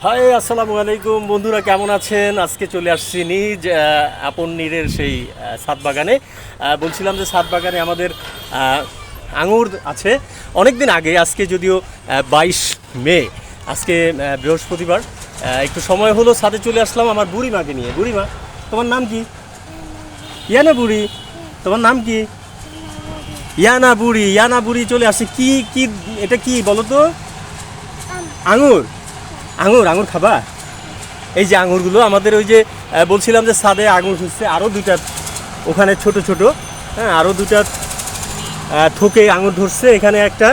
High, আসসালামু আলাইকুম বন্ধুরা, কেমন আছেন? আজকে চলে আসছি নিজ আপন নীরের সেই ছাদ বাগানে। বলছিলাম যে ছাদ বাগানে আমাদের আঙুর আছে অনেক দিন আগে। আজকে যদিও 22 মে, আজকে বৃহস্পতিবার, একটু সময় হলো ছাদে চলে আসলাম আমার বুড়িমাকে নিয়ে। বুড়িমা, তোমার নাম কি? ইয়ানা বুড়ি, তোমার নাম কি? ইয়ানা বুড়ি। ইয়ানা বুড়ি চলে আসছে। কি কি এটা কি বলো তো? আঙুর। আঙুর আঙুর খাবা? এই যে আঙুরগুলো আমাদের, ওই যে বলছিলাম যে ছাদে আঙুর হচ্ছে আরও দুইটা, ওখানে ছোট ছোট, হ্যাঁ, আরও দুটা থোকে আঙুর ধরছে। এখানে একটা,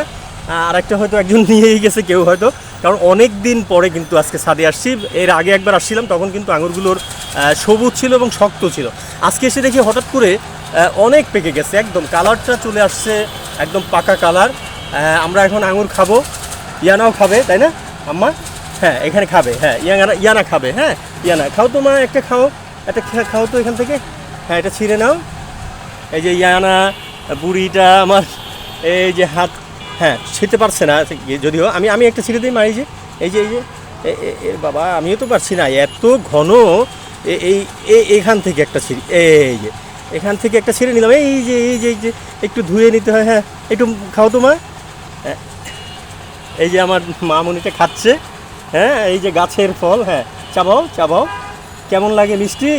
আর একটা হয়তো একজন নিয়েই গেছে কেউ হয়তো, কারণ অনেক দিন পরে কিন্তু আজকে ছাদে আসছি। এর আগে একবার আসছিলাম, তখন কিন্তু আঙুরগুলোর সবুজ ছিল এবং শক্ত ছিল। আজকে এসে দেখি হঠাৎ করে অনেক পেকে গেছে, একদম কালারটা চলে আসছে, একদম পাকা কালার। আমরা এখন আঙুর খাবো, ইয়ানাও খাবে, তাই না আম্মা? হ্যাঁ, এখানে খাবে, হ্যাঁ, ইয়ানা খাবে। হ্যাঁ, ইয়ানা খাও তো মা, একটা খাও, একটা খাও তো এখান থেকে। হ্যাঁ, এটা ছিঁড়ে নাও। এই যে ইয়ানা বুড়িটা আমার, এই যে হাত, হ্যাঁ, ছিঁড়তে পারছে না যদিও। আমি আমি একটা ছিঁড়ে দিই মা। এই যে বাবা, আমিও তো পারছি না, এত ঘন। এই এখান থেকে একটা ছিঁড়ি, এই যে এখান থেকে একটা ছিঁড়ে নিলাম। এই যে একটু ধুয়ে নিতে হয়। হ্যাঁ, একটু খাও তো মা। হ্যাঁ, এই যে আমার মামুনিটা খাচ্ছে। হ্যাঁ, এই যে গাছের ফল। হ্যাঁ, চাবাও চাবাও। কেমন লাগে? মিষ্টি?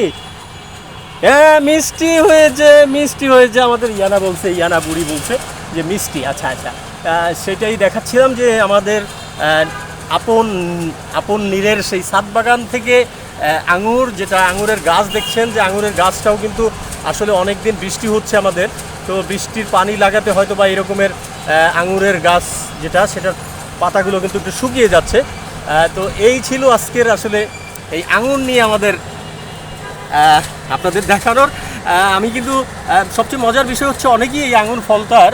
হ্যাঁ, মিষ্টি হয়েছে, মিষ্টি হয়েছে। আমাদের ইয়ানা বলছে, ইয়ানা বুড়ি বলছে যে মিষ্টি। আচ্ছা আচ্ছা, সেটাই দেখাচ্ছিলাম যে আমাদের আপন আপন নীরের সেই ছাদ বাগান থেকে আঙুর, যেটা আঙুরের গাছ দেখছেন, যে আঙুরের গাছটাও কিন্তু আসলে অনেক দিন বৃষ্টি হচ্ছে আমাদের, তো বৃষ্টির পানি লাগাতে হয়তো বা এরকমের আঙুরের গাছ যেটা, সেটার পাতাগুলো কিন্তু একটু শুকিয়ে যাচ্ছে। তো এই ছিল আজকের আসলে এই আঙুর নিয়ে আমাদের আপনাদের দেখানোর। আমি কিন্তু সবচেয়ে মজার বিষয় হচ্ছে, অনেকেই এই আঙুর ফলটার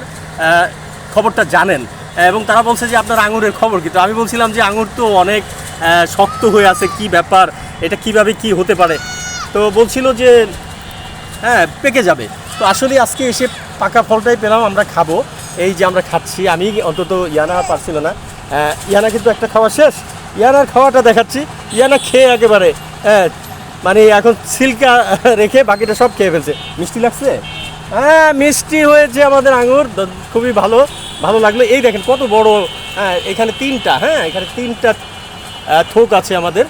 খবরটা জানেন, এবং তারা বলছে যে আপনার আঙুরের খবর কি। তো আমি বলছিলাম যে আঙুর তো অনেক শক্ত হয়ে আছে, কি ব্যাপার, এটা কিভাবে কি হতে পারে। তো বলছিল যে হ্যাঁ, পেকে যাবে। তো আসলে আজকে এসে পাকা ফলটাই পেলাম, আমরা খাবো। এই যে আমরা খাচ্ছি, আমি অন্তত, ইয়ানা পারছিল না। ইয়ানা কিন্তু একটা খাওয়া শেষ। ইয়ানার খাওয়াটা দেখাচ্ছি। ইয়ানা খেয়ে একেবারে, হ্যাঁ, মানে এখন সিল্কা রেখে বাকিটা সব খেয়ে ফেলছে। মিষ্টি লাগছে? হ্যাঁ, মিষ্টি হয়েছে আমাদের আঙুর, খুবই ভালো ভালো লাগলো। এই দেখেন কত বড়। হ্যাঁ, এখানে তিনটা, হ্যাঁ, এখানে তিনটা থোক আছে আমাদের।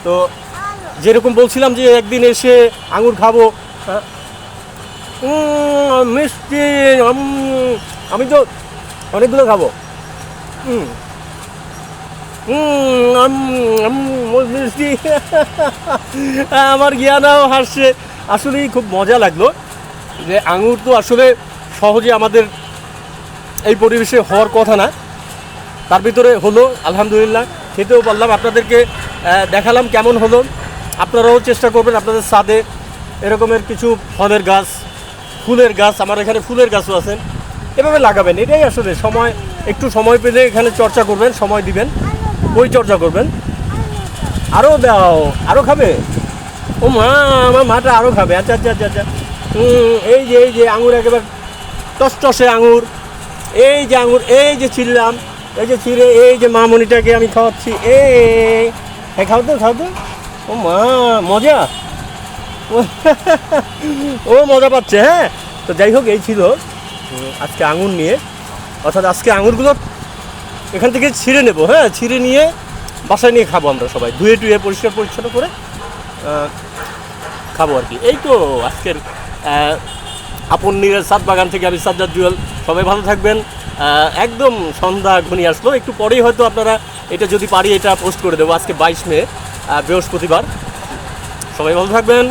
তো যেরকম বলছিলাম যে একদিন এসে আঙুর খাবো, মিষ্টি, আমি তো অনেকগুলো খাবো। মিষ্টি। আমার জ্ঞানাও হাসছে। আসলেই খুব মজা লাগলো যে আঙুর তো আসলে সহজে আমাদের এই পরিবেশে হওয়ার কথা না, তার ভিতরে হলো, আলহামদুলিল্লাহ। খেতেও পারলাম, আপনাদেরকে দেখালাম কেমন হলো। আপনারাও চেষ্টা করবেন আপনাদের ছাদে এরকমের কিছু ফলের গাছ, ফুলের গাছ, আমার এখানে ফুলের গাছও আছে, এভাবে লাগাবেন। এটাই আসলে সময়, একটু সময় পেলে এখানে চর্চা করবেন, সময় দিবেন, পরিচর্যা করবেন। আরও দাও, আরও খাবে? ও মা, আমার মাটা আরও খাবে। আচ্ছা আচ্ছা আচ্ছা আচ্ছা। এই যে আঙুর একেবারে টসটসে আঙুর। এই যে আঙুর, এই যে ছিঁড়লাম, এই যে ছিঁড়ে এই যে মামনিটাকে আমি খাওয়াচ্ছি। হ্যাঁ, খাও তো খাও তো। ও মা, মজা। ও মজা পাচ্ছে। হ্যাঁ, তো যাই হোক, এই ছিল আজকে আঙুর নিয়ে। অর্থাৎ আজকে আঙুরগুলো এখান থেকে ছিঁড়ে নেব। হ্যাঁ, ছিঁড়ে নিয়ে বাসায় নিয়ে খাবো আমরা সবাই, ধুয়ে টুয়ে পরিষ্কার পরিচ্ছন্ন করে খাবো আর কি। এই তো আজকের আপন নীরের ছাদ বাগান থেকে আমি সাজ্জাদ জুয়েল। সবাই ভালো থাকবেন। একদম সন্ধ্যা ঘনিয়ে আসলো, একটু পরেই হয়তো আপনারা এটা, যদি পারি, এটা পোস্ট করে দেবো। আজকে 22 মে, বৃহস্পতিবার। সবাই ভালো থাকবেন।